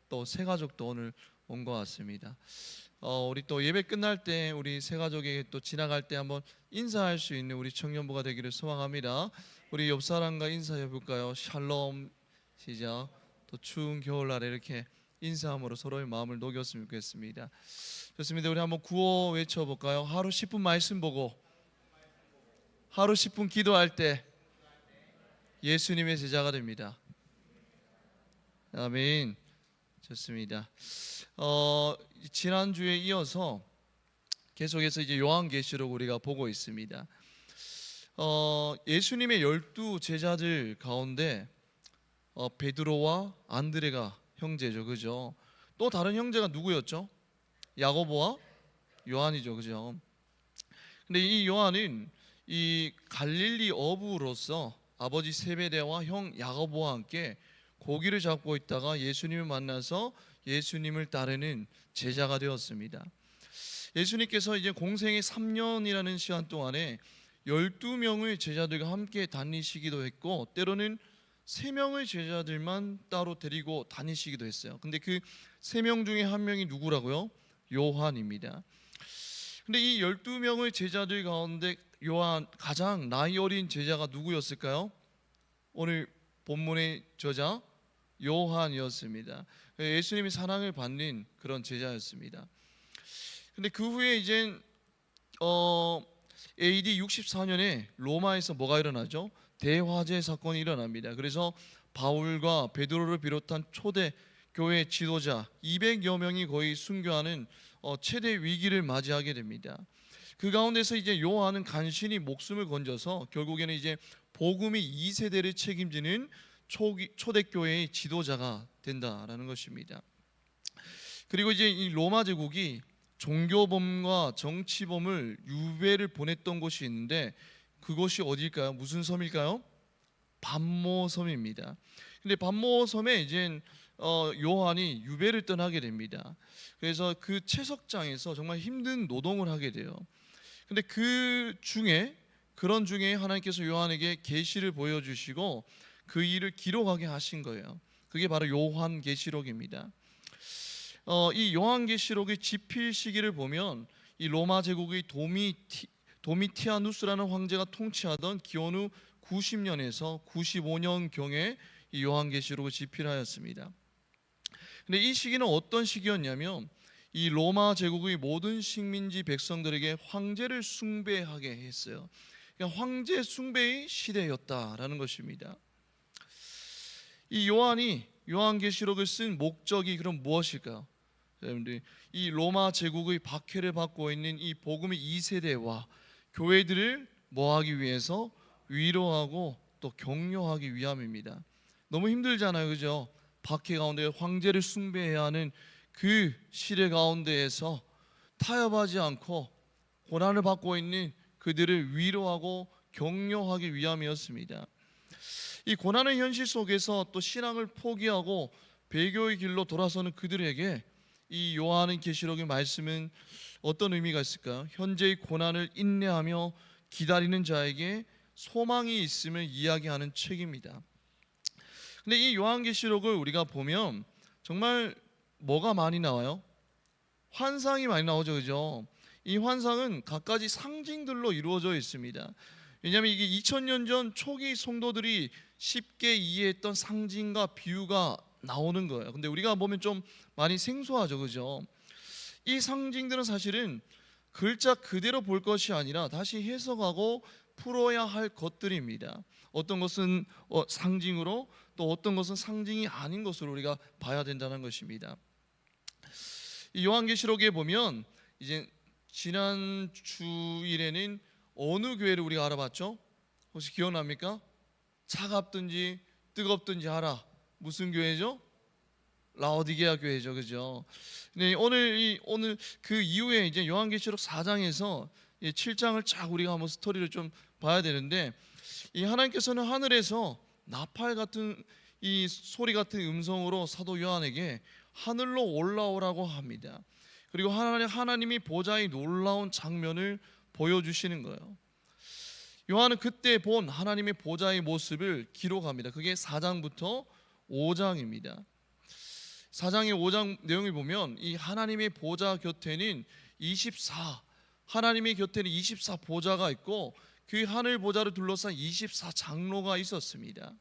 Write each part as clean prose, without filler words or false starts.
또 새 가족도 오늘 온 것 같습니다. 우리 또 예배 끝날 때 우리 새 가족에게 또 지나갈 때 한번 인사할 수 있는 우리 청년부가 되기를 소망합니다. 우리 옆 사람과 인사해 볼까요? 샬롬. 시작. 또 추운 겨울날에 이렇게 인사함으로 서로의 마음을 녹였으면 좋겠습니다. 좋습니다. 우리 한번 구호 외쳐볼까요? 하루 10분 말씀 보고 하루 10분 기도할 때 예수님의 제자가 됩니다. 아멘. 좋습니다. 지난주에 이어서 계속해서 이제 요한계시록 우리가 보고 있습니다. 예수님의 12 제자들 가운데 베드로와 안드레가 형제죠, 그죠? 또 다른 형제가 누구였죠? 야고보와 요한이죠, 그죠? 근데 이 요한은 이 갈릴리 어부로서 아버지 세베대와 형 야고보와 함께 고기를 잡고 있다가 예수님을 만나서 예수님을 따르는 제자가 되었습니다. 예수님께서 이제 공생의 3년이라는 시간 동안에 12명의 제자들과 함께 다니시기도 했고, 때로는 3명의 제자들만 따로 데리고 다니시기도 했어요. 근데 그 3명 중에 한 명이 누구라고요? 요한입니다. 근데 이 12명의 제자들 가운데 요한 가장 나이 어린 제자가 누구였을까요? 오늘 본문의 저자 요한이었습니다. 예수님이 사랑을 받는 그런 제자였습니다. 근데 그 후에 이제 AD 64년에 로마에서 뭐가 일어나죠? 대화재 사건이 일어납니다. 그래서 바울과 베드로를 비롯한 초대 교회 지도자 200여 명이 거의 순교하는 최대 위기를 맞이하게 됩니다. 그 가운데서 이제 요한은 간신히 목숨을 건져서 결국에는 이제 복음의 2세대를 책임지는 초대교회의 지도자가 된다라는 것입니다. 그리고 이제 이 로마 제국이 종교범과 정치범을 유배를 보냈던 곳이 있는데 그곳이 어디일까요? 무슨 섬일까요? 반모섬입니다. 근데 반모섬에 이제 요한이 유배를 떠나게 됩니다. 그래서 그 채석장에서 정말 힘든 노동을 하게 돼요. 근데 그런 중에 하나님께서 요한에게 계시를 보여주시고 그 일을 기록하게 하신 거예요. 그게 바로 요한계시록입니다. 이 요한계시록의 집필 시기를 보면 이 로마 제국의 도미티아누스라는 황제가 통치하던 기원후 90년에서 95년경에 이 요한계시록을 집필하였습니다. 근데 이 시기는 어떤 시기였냐면 이 로마 제국의 모든 식민지 백성들에게 황제를 숭배하게 했어요. 그러니까 황제 숭배의 시대였다라는 것입니다. 이 요한이 요한계시록을 쓴 목적이 그럼 무엇일까요? 여러분들, 이 로마 제국의 박해를 받고 있는 이 복음의 2세대와 교회들을 뭐하기 위해서? 위로하고 또 격려하기 위함입니다. 너무 힘들잖아요, 그죠? 박해 가운데 황제를 숭배해야 하는 그 시대 가운데에서 타협하지 않고 고난을 받고 있는 그들을 위로하고 격려하기 위함이었습니다. 이 고난의 현실 속에서 또 신앙을 포기하고 배교의 길로 돌아서는 그들에게 이 요한의 계시록의 말씀은 어떤 의미가 있을까요? 현재의 고난을 인내하며 기다리는 자에게 소망이 있음을 이야기하는 책입니다. 근데 이 요한계시록을 우리가 보면 정말 뭐가 많이 나와요? 환상이 많이 나오죠, 그죠? 이 환상은 갖가지 상징들로 이루어져 있습니다. 왜냐하면 이게 2000년 전 초기 성도들이 쉽게 이해했던 상징과 비유가 나오는 거예요. 근데 우리가 보면 좀 많이 생소하죠, 그죠? 이 상징들은 사실은 글자 그대로 볼 것이 아니라 다시 해석하고 풀어야 할 것들입니다. 어떤 것은 상징으로, 또 어떤 것은 상징이 아닌 것으로 우리가 봐야 된다는 것입니다. 이 요한계시록에 보면 이제 지난 주일에는 어느 교회를 우리가 알아봤죠? 혹시 기억납니까? 차갑든지 뜨겁든지 하라. 무슨 교회죠? 라오디게아 교회죠, 그죠? 네, 오늘 그 이후에 이제 요한계시록 4장에서 7장을 쫙 우리가 한번 스토리를 좀 봐야 되는데, 이 하나님께서는 하늘에서 나팔 같은 이 소리 같은 음성으로 사도 요한에게 하늘로 올라오라고 합니다. 그리고 하나님이 보좌의 놀라운 장면을 보여주시는 거예요. 요한은 그때 본 하나님의 보좌의 모습을 기록합니다. 그게 4장부터 5장입니다. 4장의 5장 내용을 보면 이 하나님의 보좌 곁에는 24 하나님의 곁에는 24 보좌가 있고 그 하늘 보좌를 둘러싼 24 장로가 있었습니다.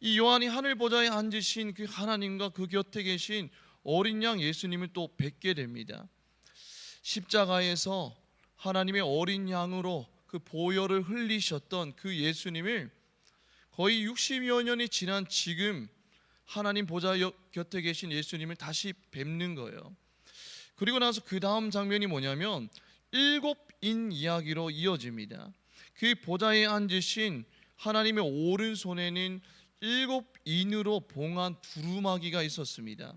이 요한이 하늘 보좌에 앉으신 그 하나님과 그 곁에 계신 어린 양 예수님을 또 뵙게 됩니다. 십자가에서 하나님의 어린 양으로 그 보혈을 흘리셨던 그 예수님을 거의 60여 년이 지난 지금 하나님 보좌 곁에 계신 예수님을 다시 뵙는 거예요. 그리고 나서 그 다음 장면이 뭐냐면 7인 이야기로 이어집니다. 그 보좌에 앉으신 하나님의 오른손에는 7인으로 봉한 두루마기가 있었습니다.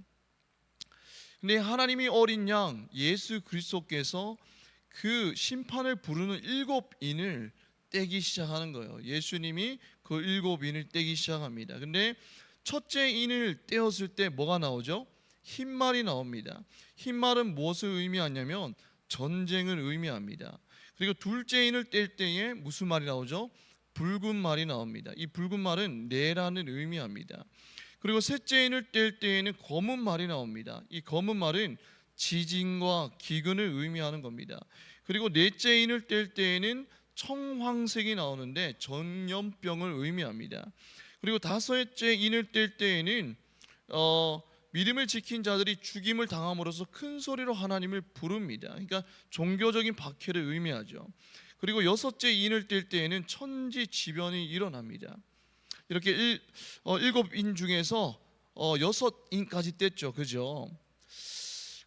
근데 하나님의 어린 양 예수 그리스도께서 그 심판을 부르는 7인을 떼기 시작하는 거예요. 예수님이 그 7인을 떼기 시작합니다. 근데 첫째 인을 떼었을 때 뭐가 나오죠? 흰말이 나옵니다. 흰말은 무엇을 의미하냐면 전쟁을 의미합니다. 그리고 둘째 인을 뗄 때에 무슨 말이 나오죠? 붉은 말이 나옵니다. 이 붉은 말은 내란을 의미합니다. 그리고 셋째 인을 뗄 때에는 검은 말이 나옵니다. 이 검은 말은 지진과 기근을 의미하는 겁니다. 그리고 넷째 인을 뗄 때에는 청황색이 나오는데 전염병을 의미합니다. 그리고 다섯째 인을 뗄 때에는 믿음을 지킨 자들이 죽임을 당함으로써 큰 소리로 하나님을 부릅니다. 그러니까 종교적인 박해를 의미하죠. 그리고 여섯째 인을 뗄 때에는 천지지변이 일어납니다. 이렇게 7인 중에서 6인까지 뗐죠. 그죠?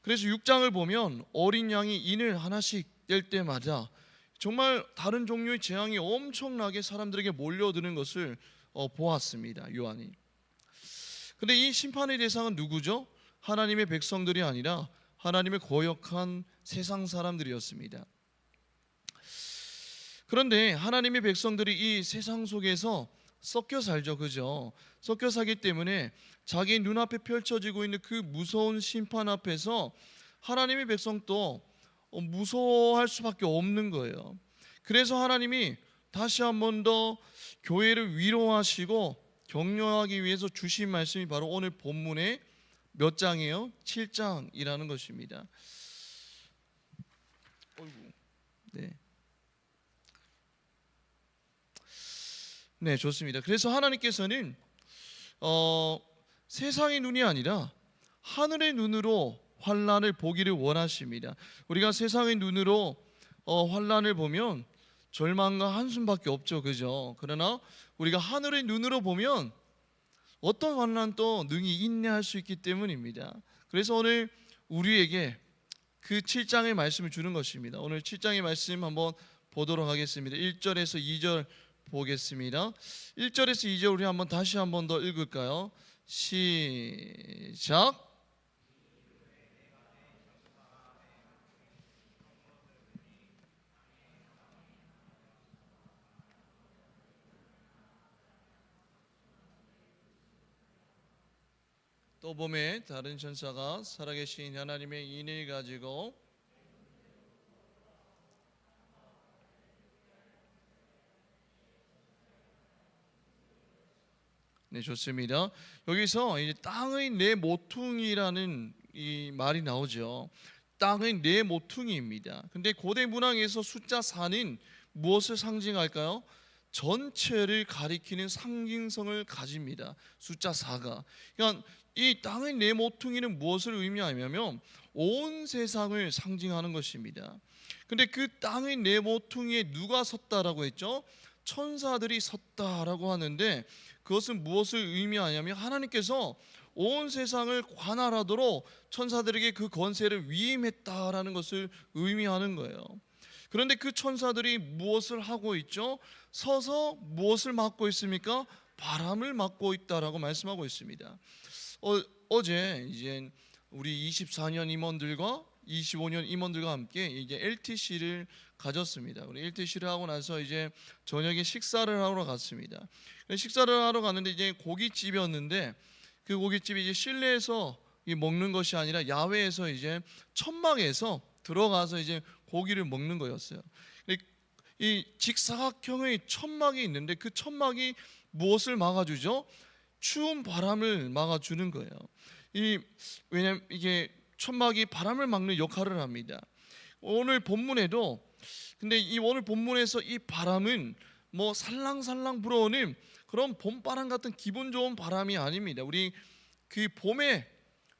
그래서 6장을 보면 어린 양이 인을 하나씩 뗄 때마다 정말 다른 종류의 재앙이 엄청나게 사람들에게 몰려드는 것을 보았습니다. 요한이. 근데 이 심판의 대상은 누구죠? 하나님의 백성들이 아니라 하나님의 거역한 세상 사람들이었습니다. 그런데 하나님의 백성들이 이 세상 속에서 섞여 살죠. 그죠? 섞여 살기 때문에 자기 눈앞에 펼쳐지고 있는 그 무서운 심판 앞에서 하나님의 백성도 무서워할 수밖에 없는 거예요. 그래서 하나님이 다시 한 번 더 교회를 위로하시고 격려하기 위해서 주신 말씀이 바로 오늘 본문의 몇 장이에요? 7장이라는 것입니다. 네. 네, 좋습니다. 그래서 하나님께서는 세상의 눈이 아니라 하늘의 눈으로 환난을 보기를 원하십니다. 우리가 세상의 눈으로 환난을 보면 절망과 한숨밖에 없죠. 그죠? 그러나 우리가 하늘의 눈으로 보면 어떤 환난도 능히 인내할 수 있기 때문입니다. 그래서 오늘 우리에게 그 7장의 말씀을 주는 것입니다. 오늘 7장의 말씀 한번 보도록 하겠습니다. 1절에서 2절 보겠습니다. 1절에서 2절 우리 한번 다시 한번 더 읽을까요? 시작. 또 봄에 다른 천사가 살아계신 하나님의 인을 가지고 네, 좋습니다. 여기서 이제 땅의 내 모퉁이라는 이 말이 나오죠. 땅의 내 모퉁이입니다. 근데 고대 문항에서 숫자 4는 무엇을 상징할까요? 전체를 가리키는 상징성을 가집니다. 숫자 4가. 그러니까 이 땅의 내 모퉁이는 무엇을 의미하냐면 온 세상을 상징하는 것입니다. 근데 그 땅의 내 모퉁이에 누가 섰다라고 했죠? 천사들이 섰다라고 하는데 그것은 무엇을 의미하냐면 하나님께서 온 세상을 관할하도록 천사들에게 그 권세를 위임했다라는 것을 의미하는 거예요. 그런데 그 천사들이 무엇을 하고 있죠? 서서 무엇을 맡고 있습니까? 바람을 맡고 있다라고 말씀하고 있습니다. 어제 이제 우리 24년 임원들과 25년 임원들과 함께 이제 LTC를 가졌습니다. 우리 LTC를 하고 나서 이제 저녁에 식사를 하러 갔습니다. 식사를 하러 갔는데 이제 고깃집이었는데 그 고깃집이 이제 실내에서 먹는 것이 아니라 야외에서 이제 천막에서 들어가서 이제 고기를 먹는 거였어요. 이 직사각형의 천막이 있는데 그 천막이 무엇을 막아주죠? 추운 바람을 막아주는 거예요. 왜냐면 이게 천막이 바람을 막는 역할을 합니다. 오늘 본문에도 근데 이 오늘 본문에서 이 바람은 뭐 살랑살랑 불어오는 그런 봄바람 같은 기분 좋은 바람이 아닙니다. 우리 그 봄에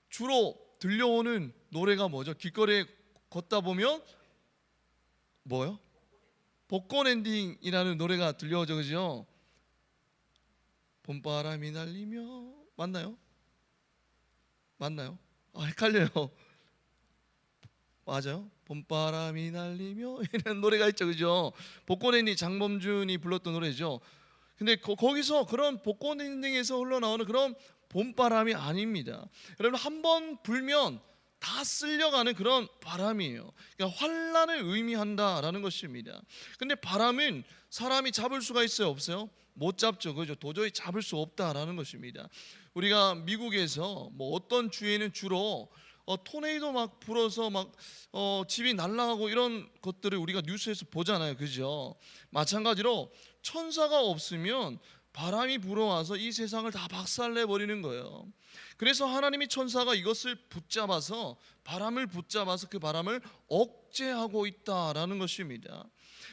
주로 들려오는 노래가 뭐죠? 길거리에 걷다 보면 뭐요? 벚꽃 엔딩이라는 노래가 들려오죠, 그죠? 봄바람이 날리며 맞나요? 맞나요? 헷갈려요. 맞아요. 봄바람이 날리며 이런 노래가 있죠, 그죠? 벚꽃 엔딩 장범준이 불렀던 노래죠. 근데 거기서 그런 벚꽃 엔딩에서 흘러나오는 그런 봄바람이 아닙니다. 여러분 한 번 불면 다 쓸려가는 그런 바람이에요. 그러니까 환란을 의미한다라는 것입니다. 근데 바람은 사람이 잡을 수가 있어요, 없어요? 못 잡죠, 그죠? 도저히 잡을 수 없다라는 것입니다. 우리가 미국에서 뭐 어떤 주에는 주로 토네이도 막 불어서 막 집이 날아가고 이런 것들을 우리가 뉴스에서 보잖아요, 그죠? 마찬가지로 천사가 없으면 바람이 불어와서 이 세상을 다 박살내 버리는 거예요. 그래서 하나님이 천사가 이것을 붙잡아서 바람을 붙잡아서 그 바람을 억제하고 있다라는 것입니다.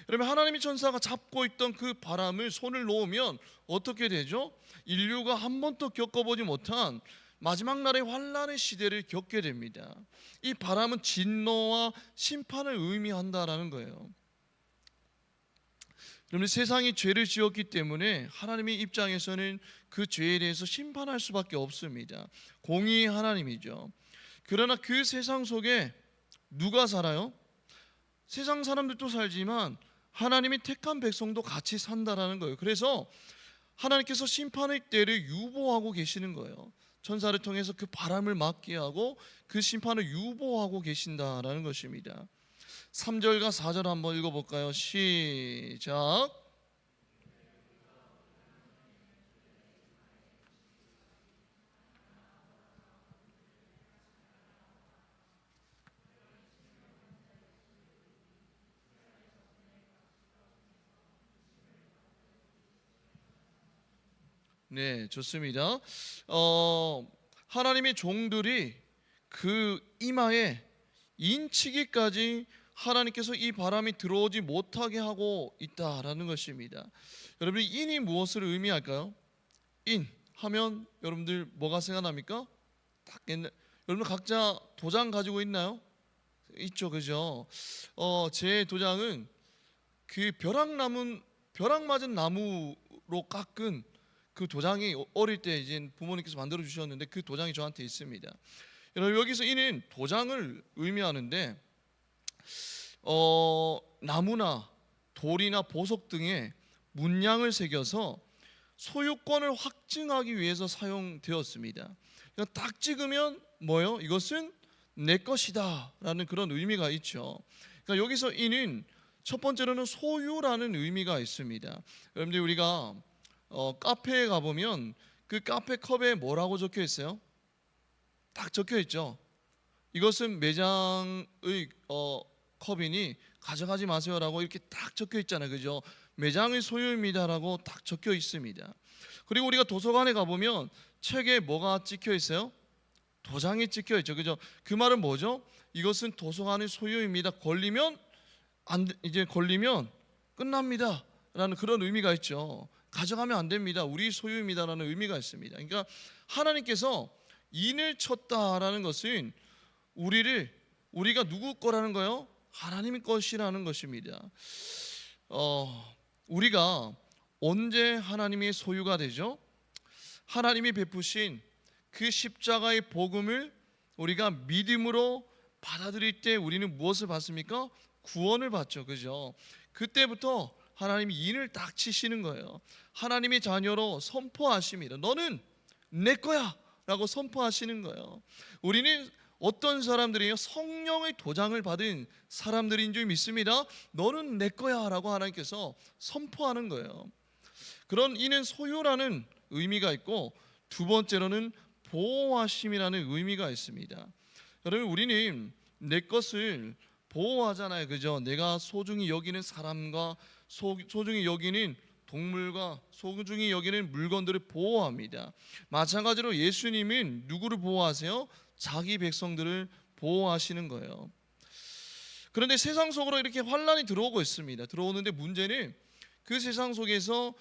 여러분 하나님이 천사가 잡고 있던 그 바람을 손을 놓으면 어떻게 되죠? 인류가 한 번도 겪어보지 못한 마지막 날의 환란의 시대를 겪게 됩니다. 이 바람은 진노와 심판을 의미한다라는 거예요. 그러면 세상이 죄를 지었기 때문에 하나님의 입장에서는 그 죄에 대해서 심판할 수밖에 없습니다. 공의의 하나님이죠. 그러나 그 세상 속에 누가 살아요? 세상 사람들도 살지만 하나님이 택한 백성도 같이 산다라는 거예요. 그래서 하나님께서 심판의 때를 유보하고 계시는 거예요. 천사를 통해서 그 바람을 막게 하고 그 심판을 유보하고 계신다라는 것입니다. 3절과 4절 한번 읽어볼까요? 시작. 네, 좋습니다. 하나님의 종들이 그 이마에 인치기까지 하나님께서 이 바람이 들어오지 못하게 하고 있다라는 것입니다. 여러분 인이 무엇을 의미할까요? 인 하면 여러분들 뭐가 생각납니까? 딱 옛날 여러분 각자 도장 가지고 있나요? 있죠, 그죠? 제 도장은 그 벼락 맞은 나무로 깎은 그 도장이 어릴 때 이제 부모님께서 만들어 주셨는데 그 도장이 저한테 있습니다. 여러분 여기서 이는 도장을 의미하는데 나무나 돌이나 보석 등에 문양을 새겨서 소유권을 확증하기 위해서 사용되었습니다. 그러니까 딱 찍으면 뭐요? 이것은 내 것이다라는 그런 의미가 있죠. 그러니까 여기서 이는 첫 번째로는 소유라는 의미가 있습니다. 여러분들 우리가 카페에 가보면 그 카페 컵에 뭐라고 적혀 있어요? 딱 적혀 있죠. 이것은 매장의 컵이니 가져가지 마세요라고 이렇게 딱 적혀 있잖아요, 그죠? 매장의 소유입니다라고 딱 적혀 있습니다. 그리고 우리가 도서관에 가보면 책에 뭐가 찍혀 있어요? 도장이 찍혀 있죠, 그죠? 그 말은 뭐죠? 이것은 도서관의 소유입니다. 이제 걸리면 끝납니다라는 그런 의미가 있죠. 가져가면 안 됩니다. 우리 소유입니다라는 의미가 있습니다. 그러니까 하나님께서 인을 쳤다라는 것은 우리가 누구 거라는 거요? 하나님의 것이라는 것입니다. 우리가 언제 하나님의 소유가 되죠? 하나님이 베푸신 그 십자가의 복음을 우리가 믿음으로 받아들일 때 우리는 무엇을 받습니까? 구원을 받죠, 그죠? 그때부터 하나님이 인을 딱 치시는 거예요. 하나님의 자녀로 선포하십니다. 너는 내 거야 라고 선포하시는 거예요. 우리는 어떤 사람들이요? 성령의 도장을 받은 사람들인 줄 믿습니다. 너는 내 거야 라고 하나님께서 선포하는 거예요. 그런 이는 소유라는 의미가 있고 두 번째로는 보호하심이라는 의미가 있습니다. 여러분 우리는 내 것을 보호하잖아요, 그죠? 내가 소중히 여기는 사람과 소중히 여기는 동물과 소중히 여기는 물건들을 보호합니다. 마찬가지로 예수님은 누구를 보호하세요? 자기 백성들을 보호하시는 거예요. 그런데 세상 속으로 이렇게 환란이 들어오고 있습니다. 들어오는데 문제는 그 세상 속에서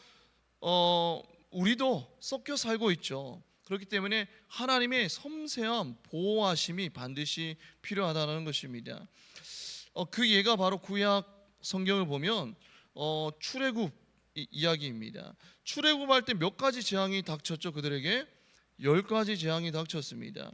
우리도 섞여 살고 있죠. 그렇기 때문에 하나님의 섬세한 보호하심이 반드시 필요하다는 것입니다. 그 예가 바로 구약 성경을 보면 출애굽 이야기입니다. 출애굽할 때 몇 가지 재앙이 닥쳤죠. 그들에게 10가지 재앙이 닥쳤습니다.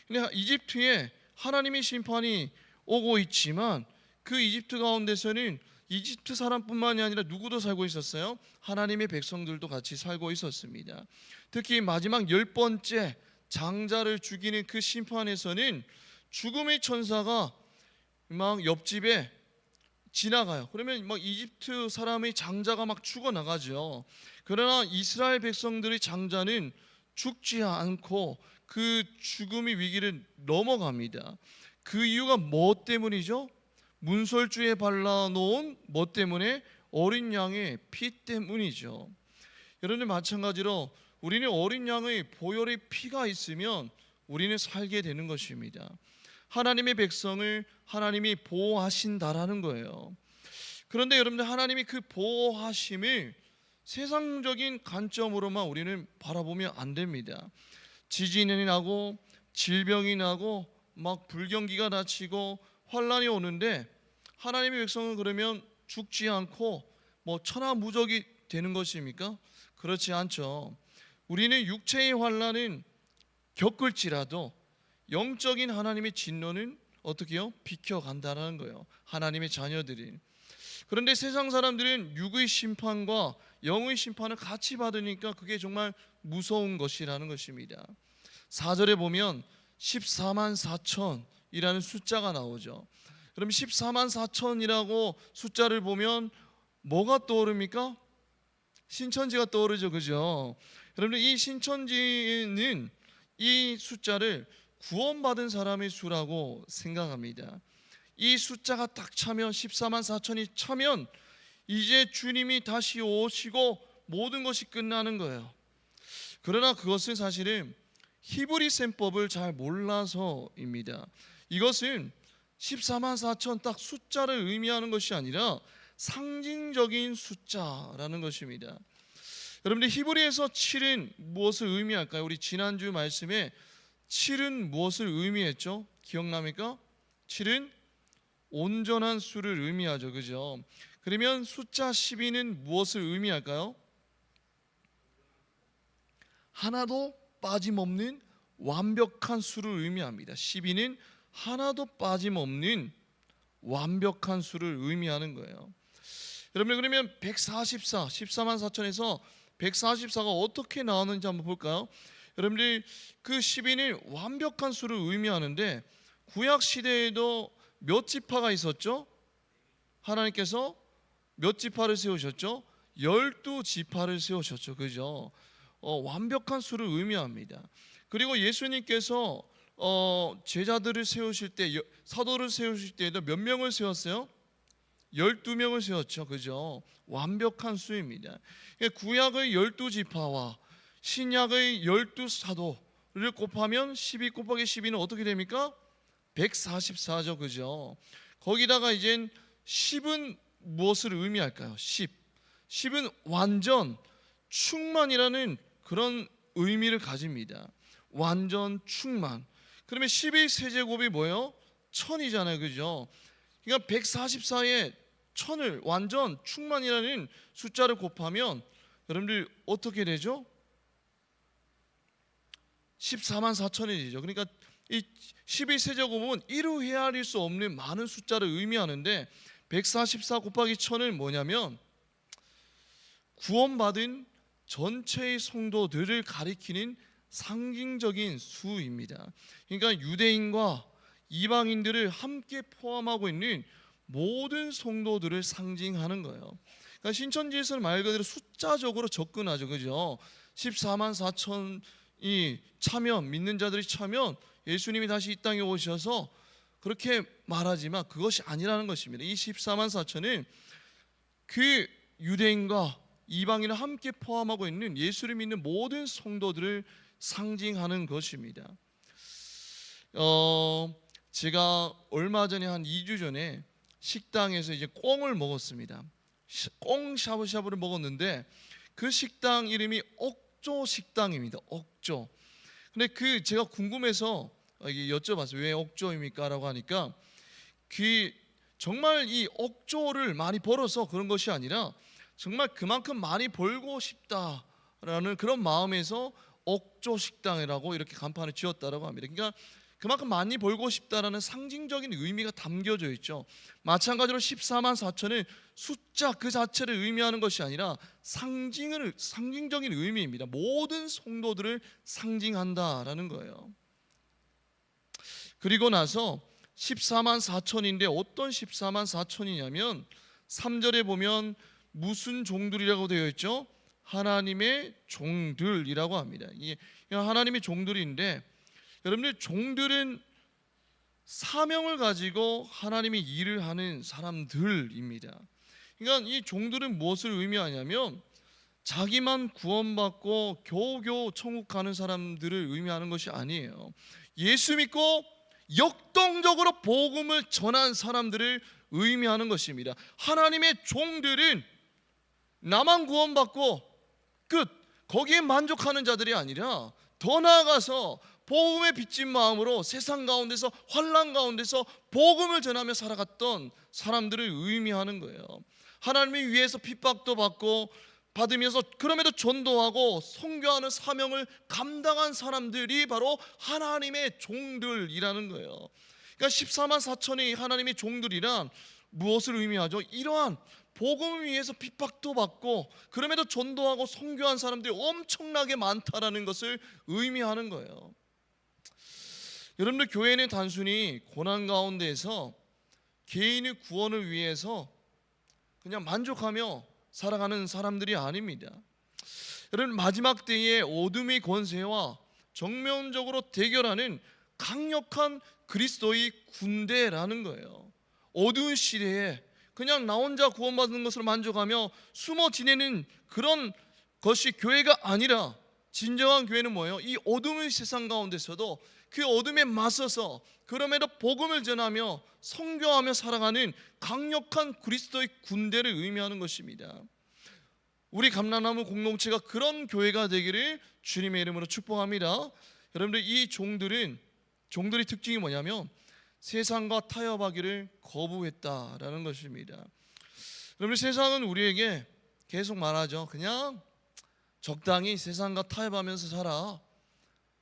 근데 이집트에 하나님의 심판이 오고 있지만 그 이집트 가운데서는 이집트 사람뿐만이 아니라 누구도 살고 있었어요? 하나님의 백성들도 같이 살고 있었습니다. 특히 마지막 10번째 장자를 죽이는 그 심판에서는 죽음의 천사가 막 옆집에 지나가요. 그러면 막 이집트 사람의 장자가 막 죽어나가죠. 그러나 이스라엘 백성들의 장자는 죽지 않고 그 죽음의 위기를 넘어갑니다. 그 이유가 뭐 때문이죠? 문설주에 발라놓은 뭐 때문에? 어린 양의 피 때문이죠. 여러분, 마찬가지로 우리는 어린 양의 보혈의 피가 있으면 우리는 살게 되는 것입니다. 하나님의 백성을 하나님이 보호하신다라는 거예요. 그런데 여러분들, 하나님이 그 보호하심을 세상적인 관점으로만 우리는 바라보면 안 됩니다. 지진이 나고 질병이 나고 막 불경기가 닥치고 환란이 오는데 하나님의 백성은 그러면 죽지 않고 뭐 천하무적이 되는 것입니까? 그렇지 않죠. 우리는 육체의 환란은 겪을지라도 영적인 하나님의 진노는 어떻게 해요? 비켜간다는 거예요. 하나님의 자녀들이. 그런데 세상 사람들은 육의 심판과 영의 심판을 같이 받으니까 그게 정말 무서운 것이라는 것입니다. 4절에 보면 14만 4천이라는 숫자가 나오죠. 그럼 14만 4천이라고 숫자를 보면 뭐가 떠오릅니까? 신천지가 떠오르죠. 그죠? 여러분들, 이 신천지는 이 숫자를 구원받은 사람의 수라고 생각합니다. 이 숫자가 딱 차면, 14만 4천이 차면 이제 주님이 다시 오시고 모든 것이 끝나는 거예요. 그러나 그것은 사실은 히브리 셈법을 잘 몰라서입니다. 이것은 14만 4천 딱 숫자를 의미하는 것이 아니라 상징적인 숫자라는 것입니다. 여러분들, 히브리에서 7은 무엇을 의미할까요? 우리 지난주 말씀에 7은 무엇을 의미했죠? 기억납니까? 7은 온전한 수를 의미하죠. 그죠? 그러면 숫자 12는 무엇을 의미할까요? 하나도 빠짐없는 완벽한 수를 의미합니다. 12는 하나도 빠짐없는 완벽한 수를 의미하는 거예요. 여러분, 그러면 144, 14만 4천에서 144가 어떻게 나오는지 한번 볼까요? 여러분들, 그 12는 완벽한 수를 의미하는데 구약 시대에도 몇 지파가 있었죠? 하나님께서 몇 지파를 세우셨죠? 12지파를 세우셨죠. 그죠? 완벽한 수를 의미합니다. 그리고 예수님께서 제자들을 세우실 때, 사도를 세우실 때에도 몇 명을 세웠어요? 12명을 세웠죠. 그죠? 완벽한 수입니다. 구약의 12지파와 신약의 12사도를 곱하면 12 곱하기 12는 어떻게 됩니까? 144죠. 그죠? 거기다가 이젠 10은 무엇을 의미할까요? 10은 완전 충만이라는 그런 의미를 가집니다. 완전 충만. 그러면 10의 세제곱이 뭐예요? 1000이잖아요. 그죠? 그러니까 144에 1000을 완전 충만이라는 숫자를 곱하면 여러분들 어떻게 되죠? 14만 4천이 되죠. 그러니까 이 10의 세제곱은 이루 헤아릴 수 없는 많은 숫자를 의미하는데 144 곱하기 1000은 뭐냐면 구원받은 전체의 성도들을 가리키는 상징적인 수입니다. 그러니까 유대인과 이방인들을 함께 포함하고 있는 모든 성도들을 상징하는 거예요. 그러니까 신천지에서는 말 그대로 숫자적으로 접근하죠. 그죠? 14만 4천이 차면, 믿는 자들이 차면 예수님이 다시 이 땅에 오셔서 그렇게 말하지만 그것이 아니라는 것입니다. 이 14만 4천은 그 유대인과 이방인을 함께 포함하고 있는 예수를 믿는 모든 성도들을 상징하는 것입니다. 제가 얼마 전에 한 2주 전에 식당에서 이제 꽁을 먹었습니다. 꽁 샤브샤브를 먹었는데 그 식당 이름이 옥조 식당입니다. 옥조. 근데 제가 궁금해서 여쭤봤어요. 왜 옥조입니까? 라고 하니까 정말 이 옥조를 많이 벌어서 그런 것이 아니라 정말 그만큼 많이 벌고 싶다라는 그런 마음에서 옥조 식당이라고 이렇게 간판을 지었다라고 합니다. 그러니까 그만큼 많이 벌고 싶다라는 상징적인 의미가 담겨져 있죠. 마찬가지로 14만 4천은 숫자 그 자체를 의미하는 것이 아니라 상징적인 의미입니다. 모든 성도들을 상징한다라는 거예요. 그리고 나서 14만 4천인데 어떤 14만 4천이냐면 3절에 보면 무슨 종들이라고 되어 있죠? 하나님의 종들이라고 합니다. 이게 하나님의 종들인데, 여러분들 종들은 사명을 가지고 하나님의 일을 하는 사람들입니다. 그러니까 이 종들은 무엇을 의미하냐면 자기만 구원받고 겨우겨우 천국 가는 사람들을 의미하는 것이 아니에요. 예수 믿고 역동적으로 복음을 전한 사람들을 의미하는 것입니다. 하나님의 종들은 나만 구원받고 끝, 거기에 만족하는 자들이 아니라 더 나아가서 복음에 빚진 마음으로 세상 가운데서 환난 가운데서 복음을 전하며 살아갔던 사람들을 의미하는 거예요. 하나님을 위해서 핍박도 받으면서 그럼에도 전도하고 선교하는 사명을 감당한 사람들이 바로 하나님의 종들이라는 거예요. 그러니까 14만 4천이 하나님의 종들이란 무엇을 의미하죠? 이러한 복음을 위해서 핍박도 받고 그럼에도 전도하고 선교한 사람들이 엄청나게 많다라는 것을 의미하는 거예요. 여러분들, 교회는 단순히 고난 가운데에서 개인의 구원을 위해서 그냥 만족하며 살아가는 사람들이 아닙니다. 여러분, 마지막 때의 어둠의 권세와 정면적으로 대결하는 강력한 그리스도의 군대라는 거예요. 어두운 시대에 그냥 나 혼자 구원받는 것으로 만족하며 숨어 지내는 그런 것이 교회가 아니라, 진정한 교회는 뭐예요? 이 어둠의 세상 가운데서도 그 어둠에 맞서서 그럼에도 복음을 전하며 선교하며 살아가는 강력한 그리스도의 군대를 의미하는 것입니다. 우리 감람나무 공동체가 그런 교회가 되기를 주님의 이름으로 축복합니다. 여러분들, 이 종들의 특징이 뭐냐면 세상과 타협하기를 거부했다라는 것입니다. 여러분, 세상은 우리에게 계속 말하죠. 그냥 적당히 세상과 타협하면서 살아.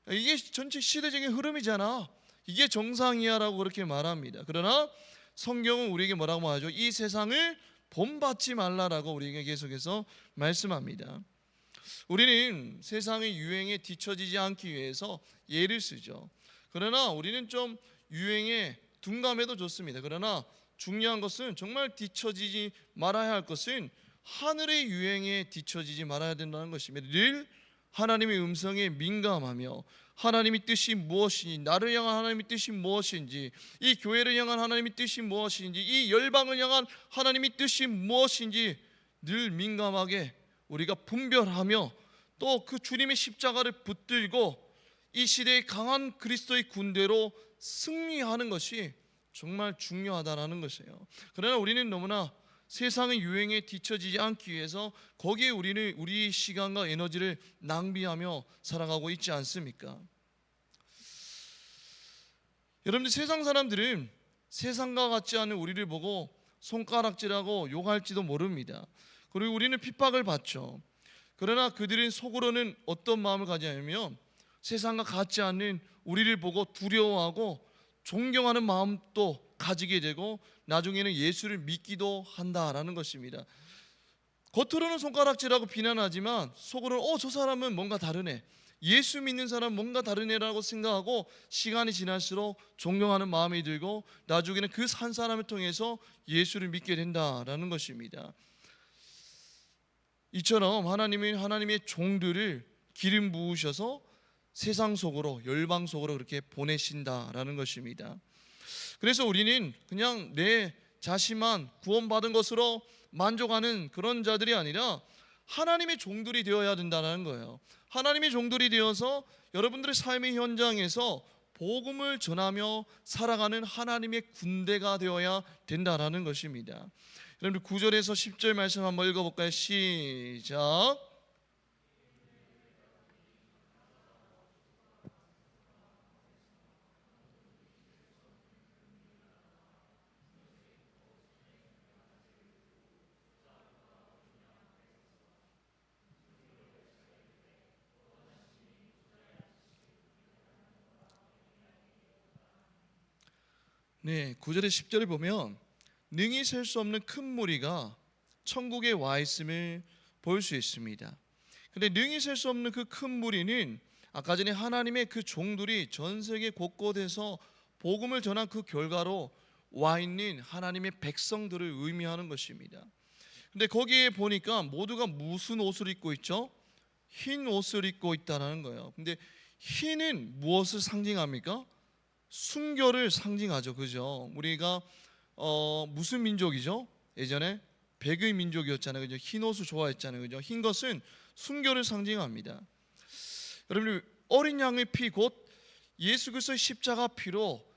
이게 전체 시대적인 흐름이잖아. 이게 정상이야 라고 그렇게 말합니다. 그러나 성경은 우리에게 뭐라고 하죠? 이 세상을 본받지 말라라고 우리에게 계속해서 말씀합니다. 우리는 세상의 유행에 뒤처지지 않기 위해서 예를 쓰죠. 그러나 우리는 좀 유행에 둔감해도 좋습니다. 그러나 중요한 것은, 정말 뒤처지지 말아야 할 것은 하늘의 유행에 뒤처지지 말아야 된다는 것입니다. 늘 하나님의 음성에 민감하며 하나님의 뜻이 무엇인지, 나를 향한 하나님의 뜻이 무엇인지, 이 교회를 향한 하나님의 뜻이 무엇인지, 이 열방을 향한 하나님의 뜻이 무엇인지 늘 민감하게 우리가 분별하며 또 그 주님의 십자가를 붙들고 이 시대의 강한 그리스도의 군대로 승리하는 것이 정말 중요하다는 것이에요. 그러나 우리는 너무나 세상의 유행에 뒤처지지 않기 위해서 거기에 우리는 우리 시간과 에너지를 낭비하며 살아가고 있지 않습니까? 여러분들, 세상 사람들은 세상과 같지 않은 우리를 보고 손가락질하고 욕할지도 모릅니다. 그리고 우리는 핍박을 받죠. 그러나 그들은 속으로는 어떤 마음을 가지냐면 세상과 같지 않은 우리를 보고 두려워하고 존경하는 마음도 가지게 되고 나중에는 예수를 믿기도 한다라는 것입니다. 겉으로는 손가락질하고 비난하지만 속으로는 저 사람은 뭔가 다르네, 예수 믿는 사람 뭔가 다르네라고 생각하고 시간이 지날수록 존경하는 마음이 들고 나중에는 그 한 사람을 통해서 예수를 믿게 된다라는 것입니다. 이처럼 하나님은 하나님의 종들을 기름 부으셔서 세상 속으로, 열방 속으로 그렇게 보내신다라는 것입니다. 그래서 우리는 그냥 내 자신만 구원받은 것으로 만족하는 그런 자들이 아니라 하나님의 종들이 되어야 된다는 거예요. 하나님의 종들이 되어서 여러분들의 삶의 현장에서 복음을 전하며 살아가는 하나님의 군대가 되어야 된다라는 것입니다. 여러분들 9절에서 10절 말씀 한번 읽어볼까요? 시작. 네, 9절에 10절을 보면 능히 셀 수 없는 큰 무리가 천국에 와 있음을 볼 수 있습니다. 근데 능히 셀 수 없는 그 큰 무리는 아까 전에 하나님의 그 종들이 전 세계 곳곳에서 복음을 전한 그 결과로 와 있는 하나님의 백성들을 의미하는 것입니다. 근데 거기에 보니까 모두가 무슨 옷을 입고 있죠? 흰 옷을 입고 있다는 거예요. 근데 흰은 무엇을 상징합니까? 순결을 상징하죠. 그죠? 우리가 무슨 민족이죠? 예전에 백의 민족이었잖아요. 그죠? 흰 옷을 좋아했잖아요. 그죠? 흰 것은 순결을 상징합니다. 여러분, 어린 양의 피 곧 예수 그리스도의 십자가 피로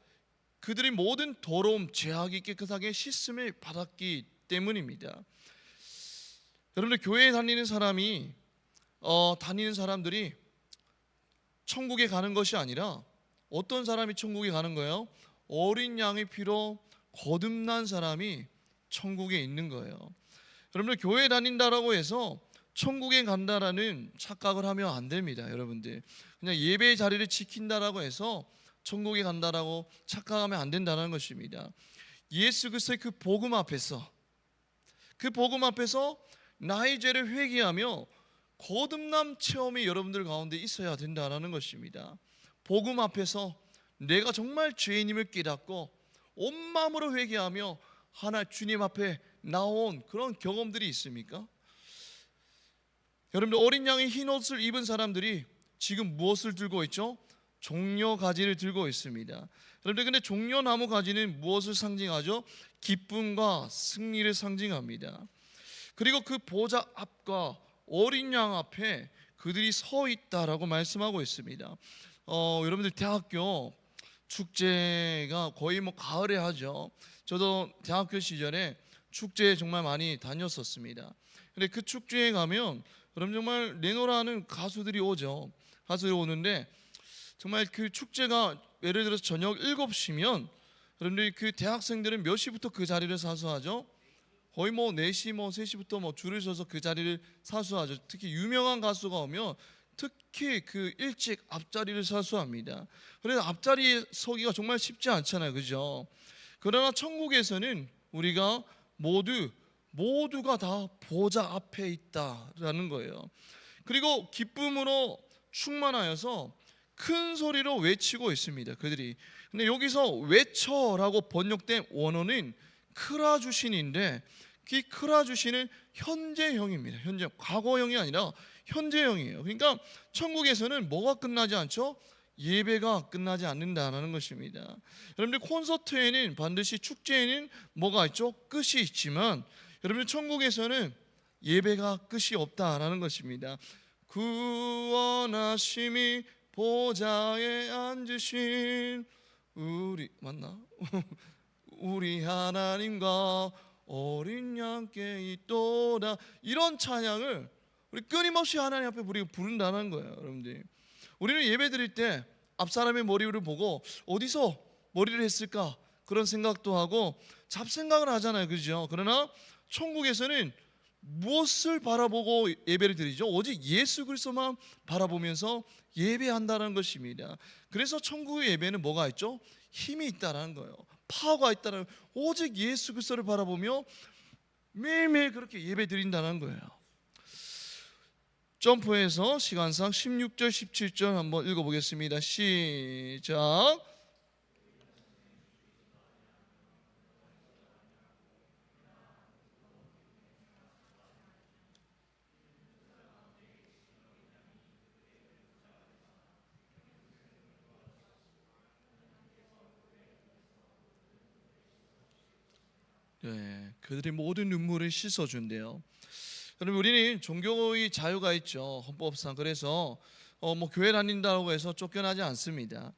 그들이 모든 더러움, 죄악이 깨끗하게 씻음을 받았기 때문입니다. 여러분들, 교회에 다니는 사람들이 천국에 가는 것이 아니라 어떤 사람이 천국에 가는 거예요? 어린 양의 피로 거듭난 사람이 천국에 있는 거예요. 여러분들, 교회 다닌다라고 해서 천국에 간다라는 착각을 하면 안 됩니다. 여러분들, 그냥 예배의 자리를 지킨다라고 해서 천국에 간다라고 착각하면 안 된다는 것입니다. 예수 그리스도의 그 복음 앞에서 나의 죄를 회개하며 거듭남 체험이 여러분들 가운데 있어야 된다는 것입니다. 복음 앞에서 내가 정말 죄인임을 깨닫고 온 마음으로 회개하며 주님 앞에 나온 그런 경험들이 있습니까? 여러분들, 어린 양의 흰 옷을 입은 사람들이 지금 무엇을 들고 있죠? 종려 가지를 들고 있습니다. 여러분들, 근데 종려나무 가지는 무엇을 상징하죠? 기쁨과 승리를 상징합니다. 그리고 그 보좌 앞과 어린 양 앞에 그들이 서 있다라고 말씀하고 있습니다. 여러분들, 대학교 축제가 거의 가을에 하죠. 저도 대학교 시절에 축제에 정말 많이 다녔었습니다. 근데 그 축제에 가면 여러분 정말 내노라는 가수들이 오죠. 가수들이 오는데 정말 그 축제가 예를 들어서 저녁 7시면 여러분들이 그 대학생들은 몇 시부터 그 자리를 사수하죠? 거의 4시 3시부터 줄을 서서 그 자리를 사수하죠. 특히 유명한 가수가 오면 특히 그 일찍 앞자리를 사수합니다. 그래서 앞자리에 서기가 정말 쉽지 않잖아요. 그죠? 그러나 천국에서는 우리가 모두가 다 보좌 앞에 있다라는 거예요. 그리고 기쁨으로 충만하여서 큰 소리로 외치고 있습니다. 그들이. 근데 여기서 외쳐라고 번역된 원어는 크라주신인데, 이 크라주신은 현재형입니다. 현재, 과거형이 아니라 현재형이에요. 그러니까 천국에서는 뭐가 끝나지 않죠? 예배가 끝나지 않는다는 것입니다. 여러분들, 콘서트에는 반드시, 축제에는 뭐가 있죠? 끝이 있지만 여러분들, 천국에서는 예배가 끝이 없다라는 것입니다. 구원하심이 보좌에 앉으신 우리 하나님과 어린 양께 있도다, 이런 찬양을 우리 끊임없이 하나님 앞에 우리가 부른다는 거예요. 여러분들, 우리는 예배 드릴 때 앞사람의 머리를 보고 어디서 머리를 했을까 그런 생각도 하고 잡생각을 하잖아요. 그죠? 그러나 천국에서는 무엇을 바라보고 예배를 드리죠? 오직 예수 그리스도만 바라보면서 예배한다는 것입니다. 그래서 천국의 예배는 뭐가 있죠? 힘이 있다는 거예요. 파워가 있다는 거예요. 오직 예수 그리스도를 바라보며 매일매일 그렇게 예배 드린다는 거예요. 점프해서 시간상 16절 17절 한번 읽어보겠습니다. 시작. 네, 그들의 모든 눈물을 씻어준대요. 여러분, 우리는 종교의 자유가 있죠, 헌법상. 그래서 뭐 교회 다닌다고 해서 쫓겨나지 않습니다.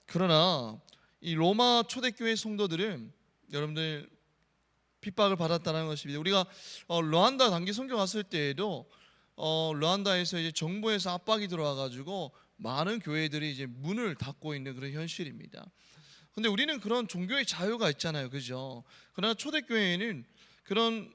그러나 이 로마 초대교회 성도들은 여러분들 핍박을 받았다는 것입니다. 우리가 르완다 단기 선교 갔을 때에도 르완다에서 이제 정부에서 압박이 들어와 가지고 많은 교회들이 이제 문을 닫고 있는 그런 현실입니다. 근데 우리는 그런 종교의 자유가 있잖아요, 그죠? 그러나 초대교회에는 그런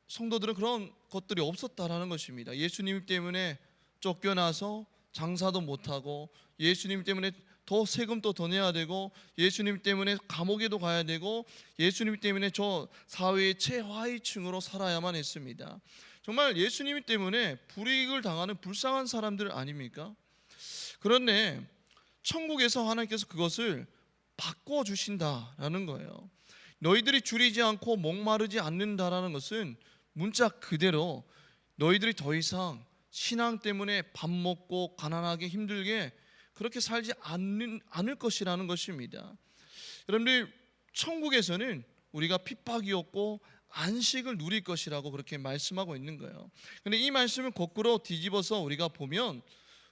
성도들은 그런 것들이 없었다라는 것입니다. 예수님 때문에 쫓겨나서 장사도 못하고, 예수님 때문에 더 세금도 더 내야 되고, 예수님 때문에 감옥에도 가야 되고, 예수님 때문에 저 사회의 최하위층으로 살아야만 했습니다. 정말 예수님 때문에 불이익을 당하는 불쌍한 사람들 아닙니까? 그런데 천국에서 하나님께서 그것을 바꿔주신다라는 거예요. 너희들이 줄이지 않고 목마르지 않는다라는 것은 문자 그대로 너희들이 더 이상 신앙 때문에 밥 먹고 가난하게 힘들게 그렇게 살지 않을 것이라는 것입니다. 여러분들, 천국에서는 우리가 핍박이 없고 안식을 누릴 것이라고 그렇게 말씀하고 있는 거예요. 근데 이 말씀을 거꾸로 뒤집어서 우리가 보면,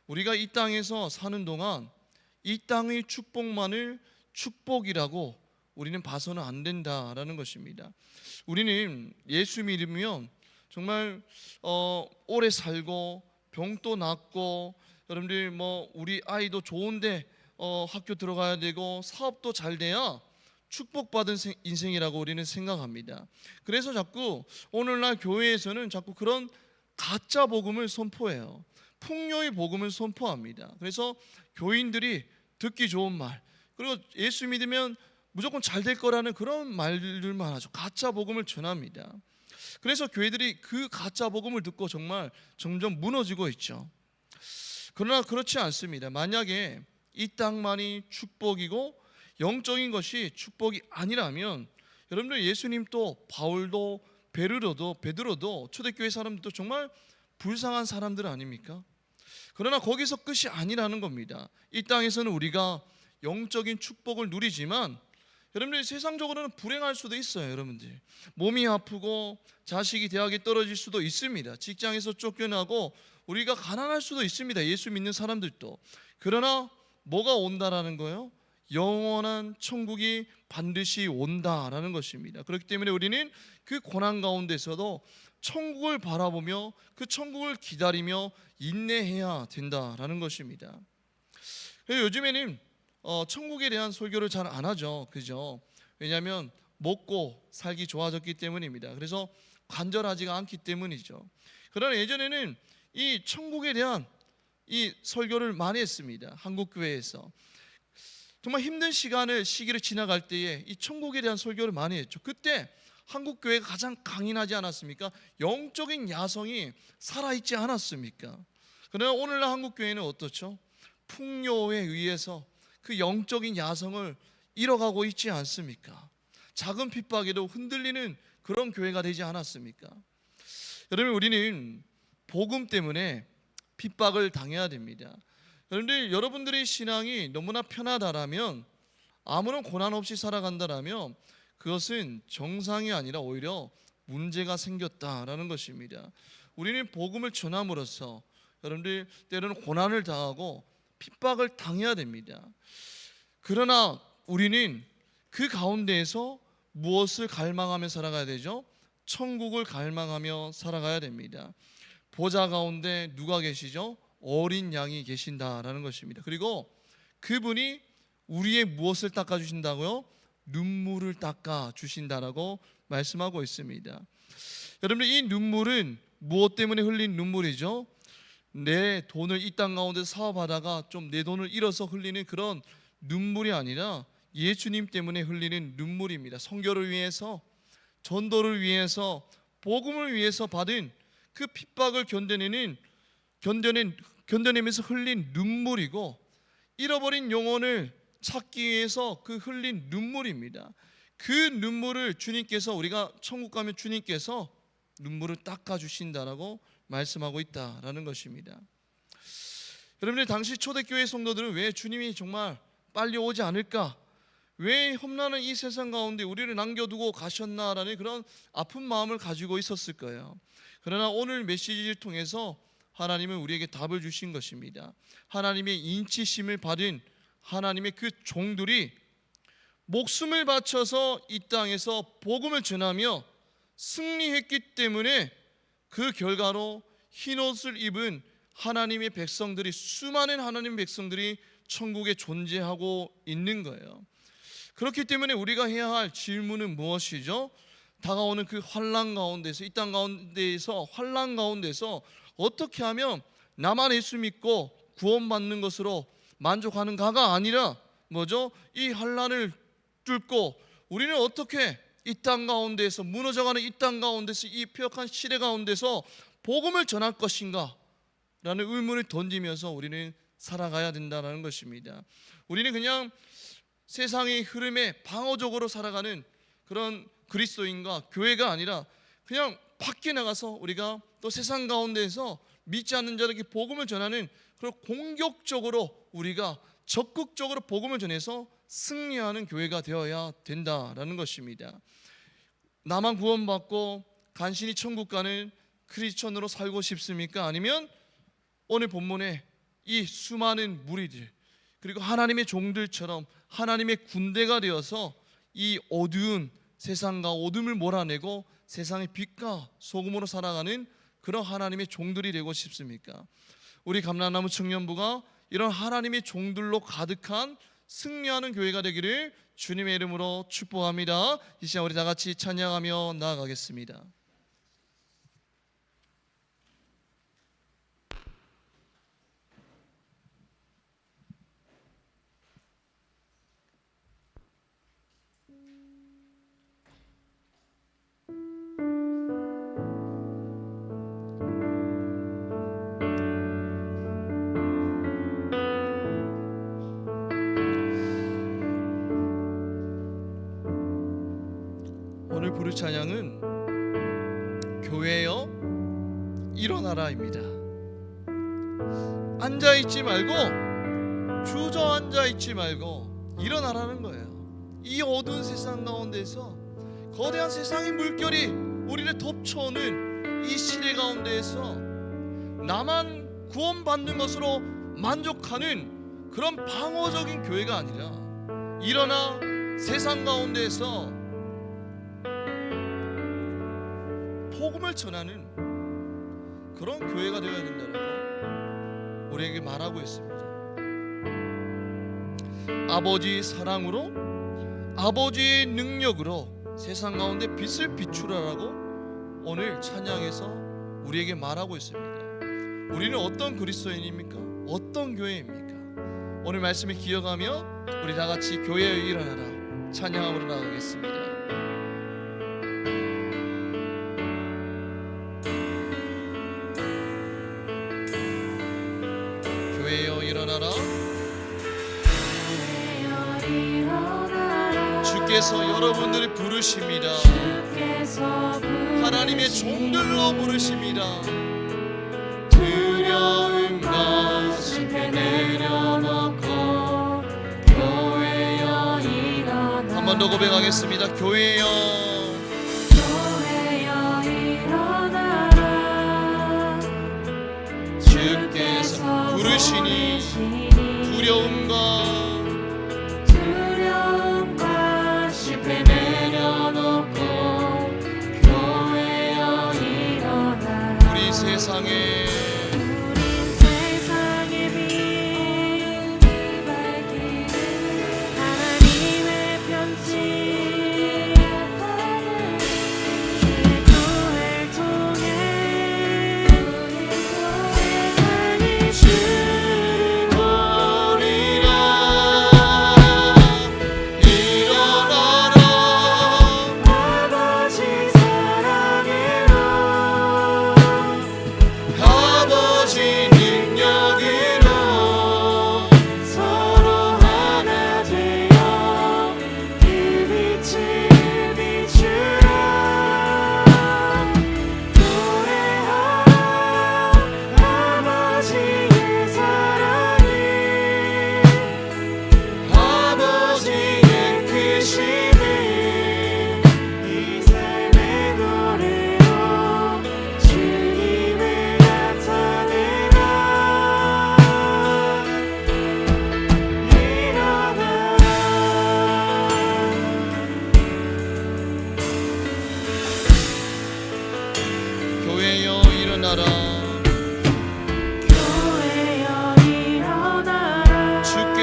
우리가 이 땅에서 사는 동안 이 땅의 축복만을 축복이라고 우리는 봐서는 안 된다라는 것입니다. 우리는 예수 믿으면 정말 오래 살고 병도 낫고, 여러분들 뭐 우리 아이도 좋은데 학교 들어가야 되고 사업도 잘 돼야 축복받은 인생이라고 우리는 생각합니다. 그래서 자꾸 오늘날 교회에서는 자꾸 그런 가짜 복음을 선포해요. 풍요의 복음을 선포합니다. 그래서 교인들이 듣기 좋은 말, 그리고 예수 믿으면 무조건 잘 될 거라는 그런 말들만 하죠. 가짜 복음을 전합니다. 그래서 교회들이 그 가짜 복음을 듣고 정말 점점 무너지고 있죠. 그러나 그렇지 않습니다. 만약에 이 땅만이 축복이고 영적인 것이 축복이 아니라면, 여러분들 예수님도 바울도 베드로도 초대교회 사람들도 정말 불쌍한 사람들 아닙니까? 그러나 거기서 끝이 아니라는 겁니다. 이 땅에서는 우리가 영적인 축복을 누리지만, 여러분들 세상적으로는 불행할 수도 있어요. 여러분들 몸이 아프고 자식이 대학에 떨어질 수도 있습니다. 직장에서 쫓겨나고 우리가 가난할 수도 있습니다. 예수 믿는 사람들도. 그러나 뭐가 온다라는 거예요? 영원한 천국이 반드시 온다라는 것입니다. 그렇기 때문에 우리는 그 고난 가운데서도 천국을 바라보며 그 천국을 기다리며 인내해야 된다라는 것입니다. 요즘에는 천국에 대한 설교를 잘 안 하죠, 그죠? 왜냐하면 먹고 살기 좋아졌기 때문입니다. 그래서 간절하지가 않기 때문이죠. 그러나 예전에는 이 천국에 대한 이 설교를 많이 했습니다. 한국 교회에서 정말 힘든 시기를 지나갈 때에 이 천국에 대한 설교를 많이 했죠. 그때 한국 교회가 가장 강인하지 않았습니까? 영적인 야성이 살아있지 않았습니까? 그러나 오늘날 한국 교회는 어떻죠? 풍요에 의해서 그 영적인 야성을 잃어가고 있지 않습니까? 작은 핍박에도 흔들리는 그런 교회가 되지 않았습니까? 여러분, 우리는 복음 때문에 핍박을 당해야 됩니다. 여러분들의 신앙이 너무나 편하다라면, 아무런 고난 없이 살아간다라면 그것은 정상이 아니라 오히려 문제가 생겼다라는 것입니다. 우리는 복음을 전함으로써 여러분들 때로는 고난을 당하고 핍박을 당해야 됩니다. 그러나 우리는 그 가운데에서 무엇을 갈망하며 살아가야 되죠? 천국을 갈망하며 살아가야 됩니다. 보좌 가운데 누가 계시죠? 어린 양이 계신다라는 것입니다. 그리고 그분이 우리의 무엇을 닦아주신다고요? 눈물을 닦아주신다라고 말씀하고 있습니다. 여러분, 이 눈물은 무엇 때문에 흘린 눈물이죠? 내 돈을 이 땅 가운데 사업하다가 좀 내 돈을 잃어서 흘리는 그런 눈물이 아니라 예수님 때문에 흘리는 눈물입니다. 선교를 위해서, 전도를 위해서, 복음을 위해서 받은 그 핍박을 견뎌내면서 흘린 눈물이고, 잃어버린 영혼을 찾기 위해서 그 흘린 눈물입니다. 그 눈물을 주님께서, 우리가 천국 가면 주님께서 눈물을 닦아주신다라고 말씀하고 있다라는 것입니다. 여러분들, 당시 초대교회 성도들은 왜 주님이 정말 빨리 오지 않을까, 왜 험난한 이 세상 가운데 우리를 남겨두고 가셨나라는 그런 아픈 마음을 가지고 있었을 거예요. 그러나 오늘 메시지를 통해서 하나님은 우리에게 답을 주신 것입니다. 하나님의 인치심을 받은 하나님의 그 종들이 목숨을 바쳐서 이 땅에서 복음을 전하며 승리했기 때문에 그 결과로 흰옷을 입은 하나님의 백성들이, 수많은 하나님의 백성들이 천국에 존재하고 있는 거예요. 그렇기 때문에 우리가 해야 할 질문은 무엇이죠? 다가오는 그 환난 가운데서, 이 땅 가운데에서, 환난 가운데서 어떻게 하면 나만 예수 믿고 구원받는 것으로 만족하는가가 아니라 뭐죠? 이 환난을 뚫고 우리는 어떻게 이 땅 가운데서, 무너져가는 이 땅 가운데서, 이 폐역한 시대 가운데서 복음을 전할 것인가 라는 의문을 던지면서 우리는 살아가야 된다는 것입니다. 우리는 그냥 세상의 흐름에 방어적으로 살아가는 그런 그리스도인과 교회가 아니라 그냥 밖에 나가서 우리가 또 세상 가운데에서 믿지 않는 자에게 복음을 전하는, 그런 공격적으로 우리가 적극적으로 복음을 전해서 승리하는 교회가 되어야 된다라는 것입니다. 나만 구원받고 간신히 천국 가는 크리스천으로 살고 싶습니까? 아니면 오늘 본문에 이 수많은 무리들, 그리고 하나님의 종들처럼 하나님의 군대가 되어서 이 어두운 세상과 어둠을 몰아내고 세상의 빛과 소금으로 살아가는 그런 하나님의 종들이 되고 싶습니까? 우리 감람나무 청년부가 이런 하나님의 종들로 가득한 승리하는 교회가 되기를 주님의 이름으로 축복합니다. 이 시간 우리 다 같이 찬양하며 나아가겠습니다. 오늘 부를 찬양은 교회여 일어나라입니다. 앉아있지 말고, 주저앉아있지 말고 일어나라는 거예요. 이 어두운 세상 가운데서, 거대한 세상의 물결이 우리를 덮쳐오는 이 시대 가운데에서 나만 구원받는 것으로 만족하는 그런 방어적인 교회가 아니라 일어나 세상 가운데에서 복음을 전하는 그런 교회가 되어야 된다고 우리에게 말하고 있습니다. 아버지의 사랑으로, 아버지의 능력으로 세상 가운데 빛을 비추라라고 오늘 찬양에서 우리에게 말하고 있습니다. 우리는 어떤 그리스도인입니까? 어떤 교회입니까? 오늘 말씀을 기억하며 우리 다 같이 교회에 일어나라 찬양함으로 나가겠습니다. 교회여 일어나라. 주께서 여러분들을 부르십니다. 하나님의 종들로 부르십니다. 두려움과 심패 내려놓고 교회여 일어나라. 한 번 더 고백하겠습니다. 교회여 일어나라. 주께서 부르시니 두려움과 심패 내려놓고 교회여 일어나라. 우리 세상에 주를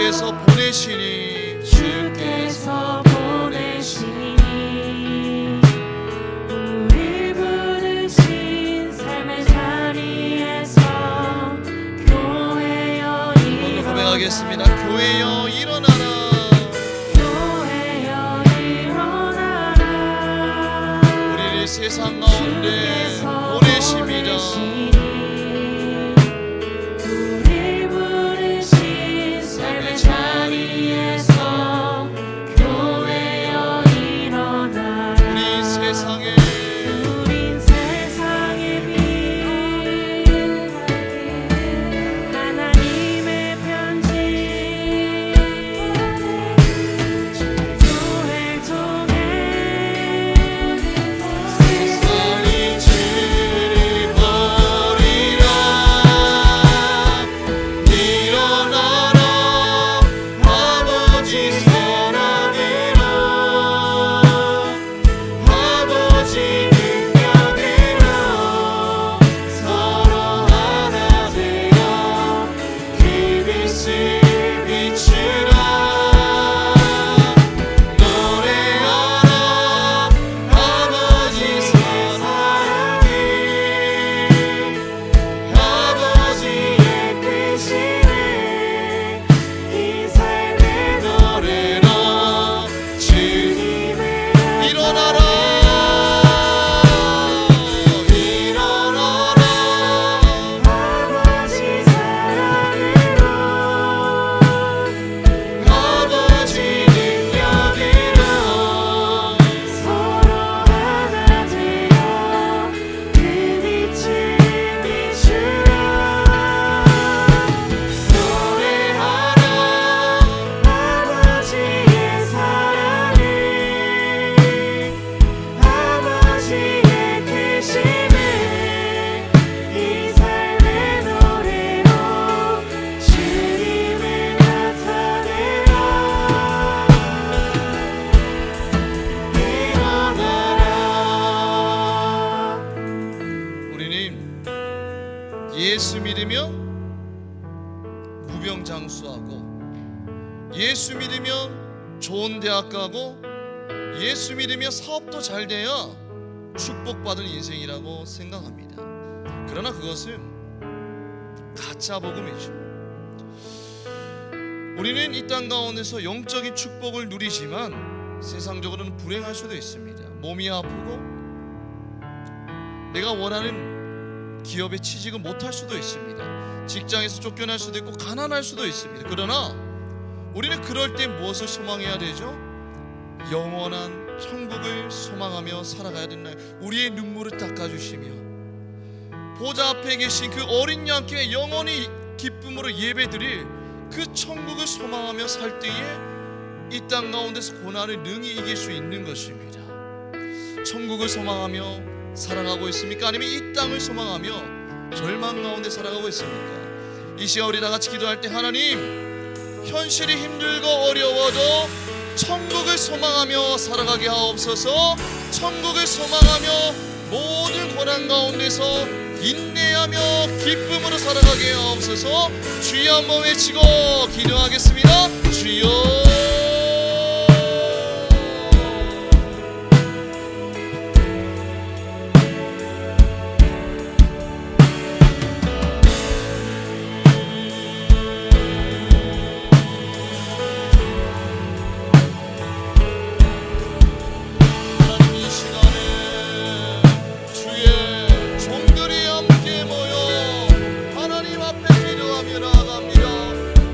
주께서 보내시니 주께서 보내시니 우릴 부르신 삶의 자리에서 교회여 오늘 고백하겠습니다. 교회여 일어나라. 교회여 일어나라. 우리를 세상 가운데 보내십니다. 우릴 부르신 삶의 자리에서 교회여 일어나라. 우리 세상에 우린 세상의 빛 하나님의 편지 교회를 통해 세상이 지리버리라. 일어나라 아버지 사랑이라. 아버지 능력이라. 서로 하나 되어 빛을 비추라. 노래하라 아버지 사랑이. 아버지의 크심에 이 삶의 노래로 주님을 일어나라. 일어나라. 아버지 사랑으로 아버지 능력이라. 서로 하나 되어 그 빛을 비추라. 노래하라 아버지의 사랑을 아버지의 크심을 이 삶의 노래로 주님을 나타내라. 일어나라. 우리는 예수 믿으며 무병장수하고, 예수 믿으면 좋은 대학 가고, 예수 믿으며 사업도 잘 돼야 축복받은 인생이라고 생각합니다. 그러나 그것은 가짜 복음이죠. 우리는 이 땅 가운데서 영적인 축복을 누리지만 세상적으로는 불행할 수도 있습니다. 몸이 아프고 내가 원하는 기업에 취직을 못할 수도 있습니다. 직장에서 쫓겨날 수도 있고 가난할 수도 있습니다. 그러나 우리는 그럴 때 무엇을 소망해야 되죠? 영원한 천국을 소망하며 살아가야 된다. 우리의 눈물을 닦아주시며 보좌 앞에 계신 그 어린 양께 영원히 기쁨으로 예배드릴 그 천국을 소망하며 살 때에 이 땅 가운데서 고난을 능히 이길 수 있는 것입니다. 천국을 소망하며 살아가고 있습니까? 아니면 이 땅을 소망하며 절망 가운데 살아가고 있습니까? 이 시간 우리 다 같이 기도할 때, 하나님, 현실이 힘들고 어려워도 천국을 소망하며 살아가게 하옵소서. 천국을 소망하며 모든 고난 가운데서 인내하며 기쁨으로 살아가게 하옵소서. 주여 한번 외치고 기도하겠습니다. 주여.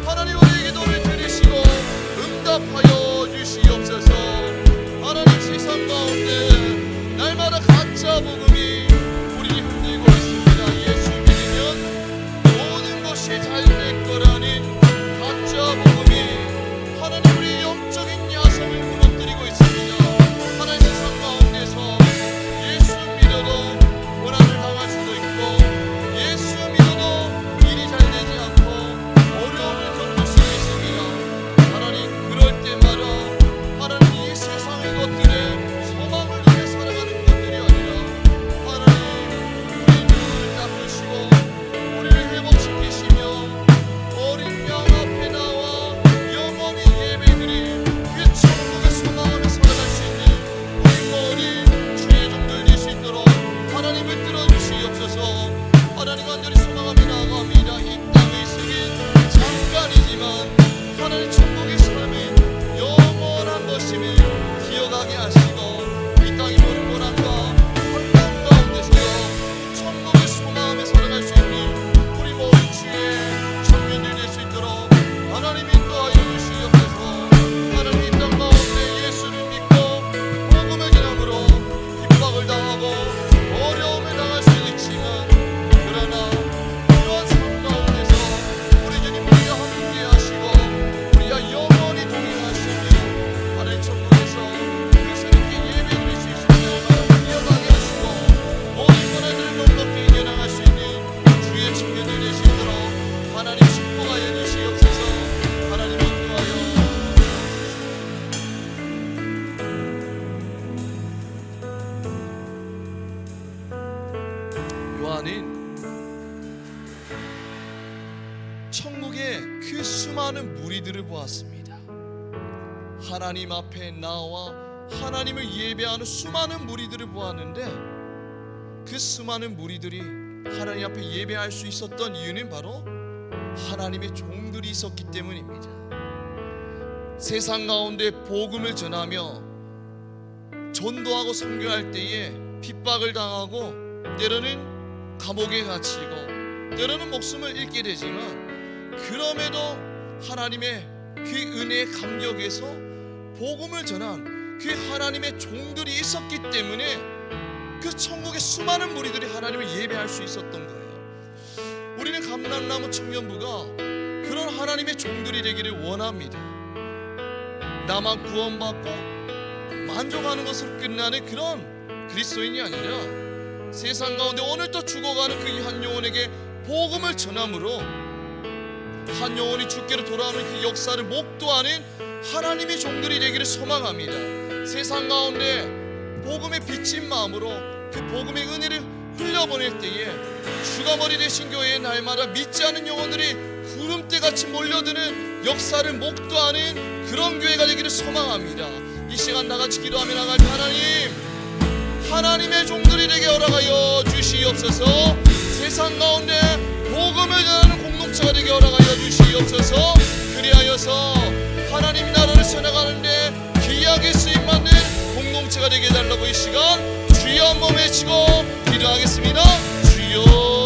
하나님 우리 기도를 들으시고 무리들을 보았습니다. 하나님 앞에 나와 하나님을 예배하는 수많은 무리들을 보았는데 그 수많은 무리들이 하나님 앞에 예배할 수 있었던 이유는 바로 하나님의 종들이 있었기 때문입니다. 세상 가운데 복음을 전하며 전도하고 선교할 때에 핍박을 당하고 때로는 감옥에 갇히고 때로는 목숨을 잃게 되지만 그럼에도 하나님의 그 은혜에 감격해서 복음을 전한 그 하나님의 종들이 있었기 때문에 그 천국의 수많은 무리들이 하나님을 예배할 수 있었던 거예요. 우리는 감람나무 청년부가 그런 하나님의 종들이 되기를 원합니다. 나만 구원받고 만족하는 것으로 끝나는 그런 그리스도인이 아니라 세상 가운데 오늘도 죽어가는 그 한 영혼에게 복음을 전함으로 한 영혼이 주께로 돌아오는 그 역사를 목도하는 하나님의 종들이 되기를 소망합니다. 세상 가운데 복음에 비친 마음으로 그 복음의 은혜를 흘려보낼 때에 주가 머리 되신 교회에 날마다 믿지 않은 영혼들이 구름대같이 몰려드는 역사를 목도하는 그런 교회가 되기를 소망합니다. 이 시간 다같이 기도하며 나갈 때 하나님의 종들이 되게 허락하여 주시옵소서. 세상 가운데 복음을 전하는 공동체가 되게 허락하여 주시옵소서. 그리하여서 하나님 나라를 세워나가는데 귀하게 쓰임받는 공동체가 되게 해달라고 이 시간 주여 한번 외치고 기도하겠습니다. 주여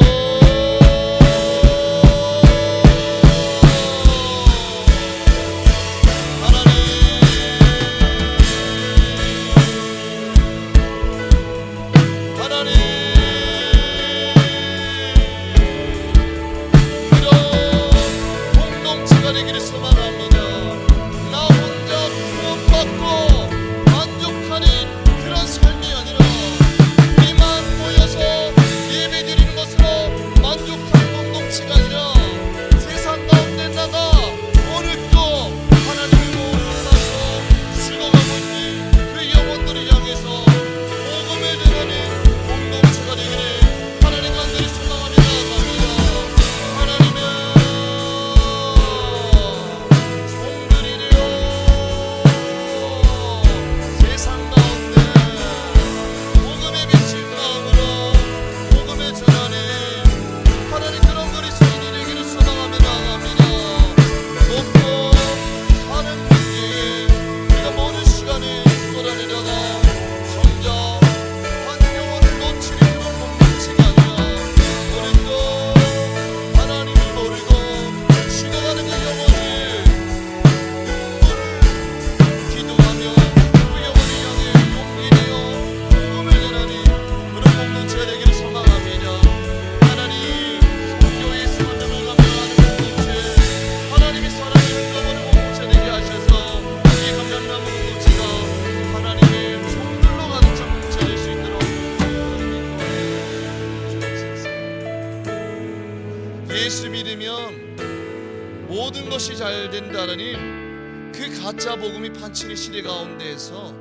예수 믿으면 모든 것이 잘 된다라는 그 가짜 복음이 판치는 시대 가운데에서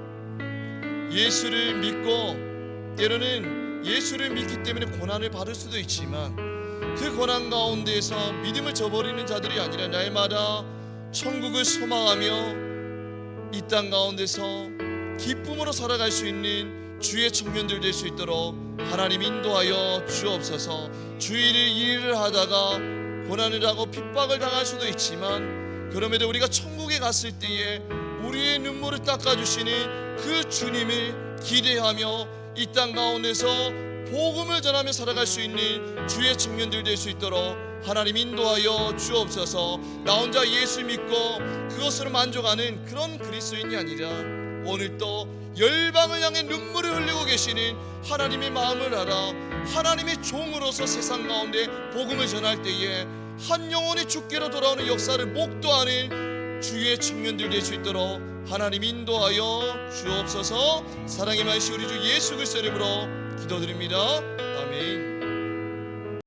예수를 믿고 때로는 예수를 믿기 때문에 고난을 받을 수도 있지만 그 고난 가운데에서 믿음을 저버리는 자들이 아니라 날마다 천국을 소망하며 이 땅 가운데서 기쁨으로 살아갈 수 있는 주의 청년들 될 수 있도록 하나님 인도하여 주옵소서. 주일을 일을 하다가 고난을 하고 핍박을 당할 수도 있지만 그럼에도 우리가 천국에 갔을 때에 우리의 눈물을 닦아주시는 그 주님을 기대하며 이 땅 가운데서 복음을 전하며 살아갈 수 있는 주의 청년들 될 수 있도록 하나님 인도하여 주옵소서. 나 혼자 예수 믿고 그것으로 만족하는 그런 그리스도인이 아니라 오늘 또 열방을 향해 눈물을 흘리고 계시는 하나님의 마음을 알아 하나님의 종으로서 세상 가운데 복음을 전할 때에 한 영혼이 주께로 돌아오는 역사를 목도하는 주의 청년들 될 수 있도록 하나님 인도하여 주옵소서. 사랑의 말씀 우리 주 예수 그리스도 이름으로 기도드립니다. 아멘.